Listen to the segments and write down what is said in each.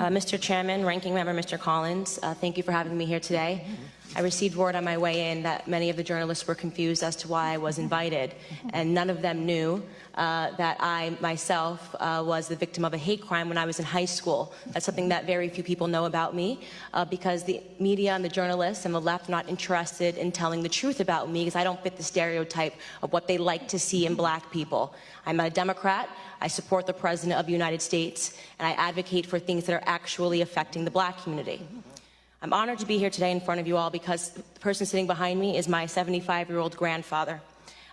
Mr. Chairman, Ranking Member Mr. Collins, thank you for having me here today. I received word on my way in that many of the journalists were confused as to why I was invited, and none of them knew that I myself was the victim of a hate crime when I was in high school. That's something that very few people know about me because the media and the journalists and the left are not interested in telling the truth about me because I don't fit the stereotype of what they like to see in black people. I'm a Democrat. I support the President of the United States, and I advocate for things that are actually affecting the black community. I'm honored to be here today in front of you all because the person sitting behind me is my 75-year-old grandfather.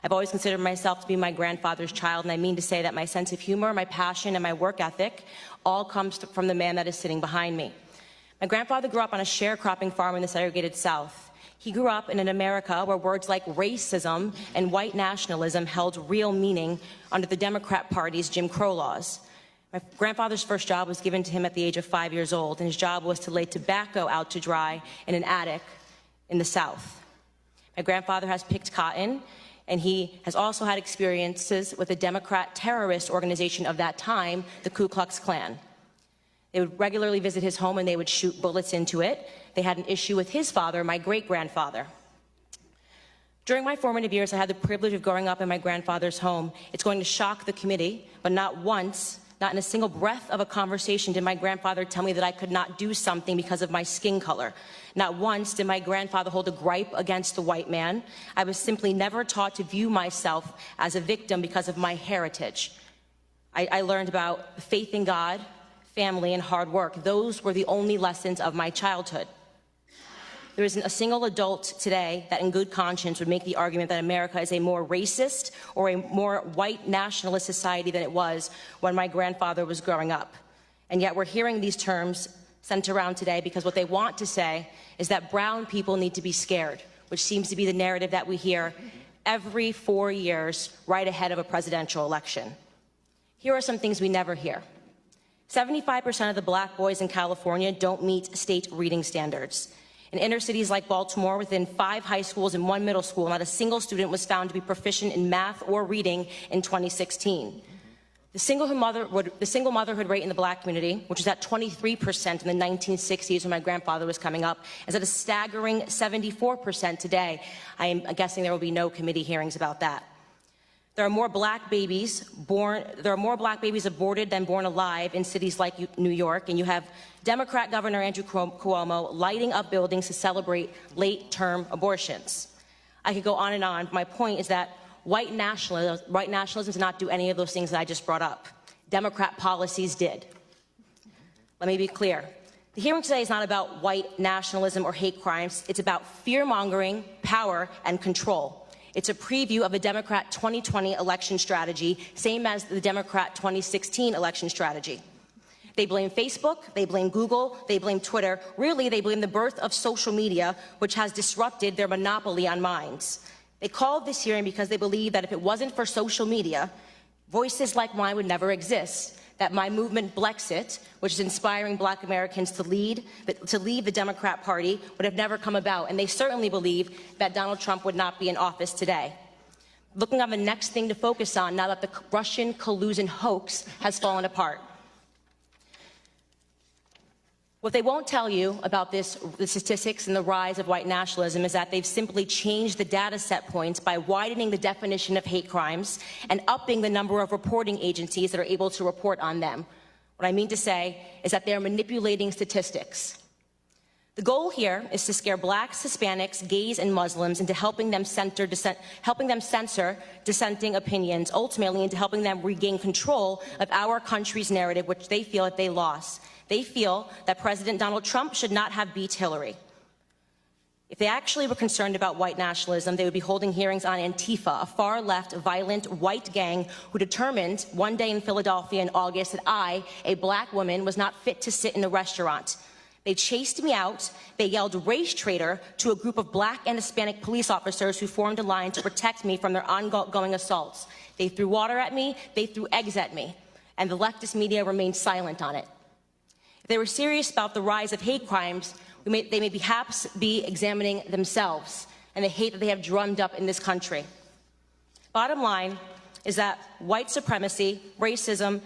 I've always considered myself to be my grandfather's child, and I mean to say that my sense of humor, my passion, and my work ethic all comes from the man that is sitting behind me. My grandfather grew up on a sharecropping farm in the segregated South. He grew up in an America where words like racism and white nationalism held real meaning under the Democrat Party's Jim Crow laws. My grandfather's first job was given to him at the age of 5 years old, and his job was to lay tobacco out to dry in an attic in the South. My grandfather has picked cotton, and he has also had experiences with a Democrat terrorist organization of that time, the Ku Klux Klan. They would regularly visit his home and they would shoot bullets into it. They had an issue with his father, my great-grandfather. During my formative years, I had the privilege of growing up in my grandfather's home. It's going to shock the committee, but not once, not in a single breath of a conversation did my grandfather tell me that I could not do something because of my skin color. Not once did my grandfather hold a gripe against the white man. I was simply never taught to view myself as a victim because of my heritage. I learned about faith in God, family, and hard work. Those were the only lessons of my childhood. There isn't a single adult today that in good conscience would make the argument that America is a more racist or a more white nationalist society than it was when my grandfather was growing up. And yet we're hearing these terms sent around today because what they want to say is that brown people need to be scared, which seems to be the narrative that we hear every 4 years right ahead of a presidential election. Here are some things we never hear. 75% of the black boys in California don't meet state reading standards. In inner cities like Baltimore, within 5 high schools and 1 middle school, not a single student was found to be proficient in math or reading in 2016. The single motherhood rate in the black community, which was at 23% in the 1960s when my grandfather was coming up, is at a staggering 74% today. I am guessing there will be no committee hearings about that. There are more black babies aborted than born alive in cities like New York, and you have Democrat Governor Andrew Cuomo lighting up buildings to celebrate late-term abortions. I could go on and on, but my point is that white nationalism did not do any of those things that I just brought up. Democrat policies did. Let me be clear. The hearing today is not about white nationalism or hate crimes. It's about fear-mongering, power, and control. It's a preview of the Democrat 2020 election strategy, same as the Democrat 2016 election strategy. They blame Facebook, they blame Google, they blame Twitter. Really, they blame the birth of social media, which has disrupted their monopoly on minds. They called this hearing because they believe that if it wasn't for social media, voices like mine would never exist, that my movement Blexit, which is inspiring black Americans to leave the Democrat Party, would have never come about. And they certainly believe that Donald Trump would not be in office today. Looking on the next thing to focus on now that the Russian collusion hoax has fallen apart. What they won't tell you about the statistics and the rise of white nationalism is that they've simply changed the data set points by widening the definition of hate crimes and upping the number of reporting agencies that are able to report on them. What I mean to say is that they're manipulating statistics. The goal here is to scare blacks, Hispanics, gays, and Muslims into helping them censor dissenting opinions, ultimately into helping them regain control of our country's narrative, which they feel that they lost. They feel that President Donald Trump should not have beat Hillary. If they actually were concerned about white nationalism, they would be holding hearings on Antifa, a far-left, violent, white gang who determined one day in Philadelphia in August that I, a black woman, was not fit to sit in a restaurant. They chased me out. They yelled race traitor to a group of black and Hispanic police officers who formed a line to protect me from their ongoing assaults. They threw water at me. They threw eggs at me. And the leftist media remained silent on it. If they were serious about the rise of hate crimes, they may perhaps be examining themselves and the hate that they have drummed up in this country. Bottom line, is that white supremacy, racism,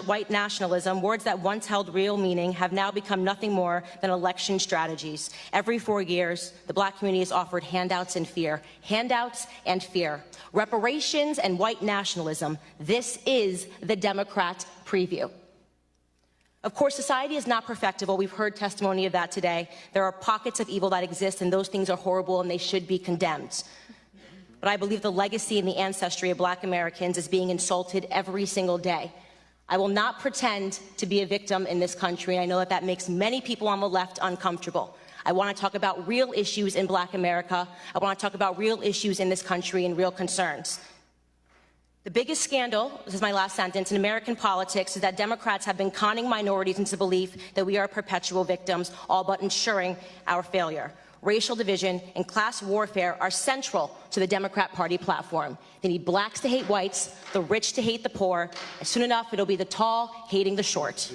white nationalism, words that once held real meaning, have now become nothing more than election strategies. Every 4 years, the black community is offered handouts and fear. Handouts and fear. Reparations and white nationalism. This is the Democrat preview. Of course, society is not perfectible. We've heard testimony of that today. There are pockets of evil that exist, and those things are horrible, and they should be condemned. But I believe the legacy and the ancestry of black Americans is being insulted every single day. I will not pretend to be a victim in this country, and I know that that makes many people on the left uncomfortable. I want to talk about real issues in black America. I want to talk about real issues in this country and real concerns. The biggest scandal, this is my last sentence, in American politics is that Democrats have been conning minorities into the belief that we are perpetual victims, all but ensuring our failure. Racial division and class warfare are central to the Democrat Party platform. They need blacks to hate whites, the rich to hate the poor, and soon enough it'll be the tall hating the short.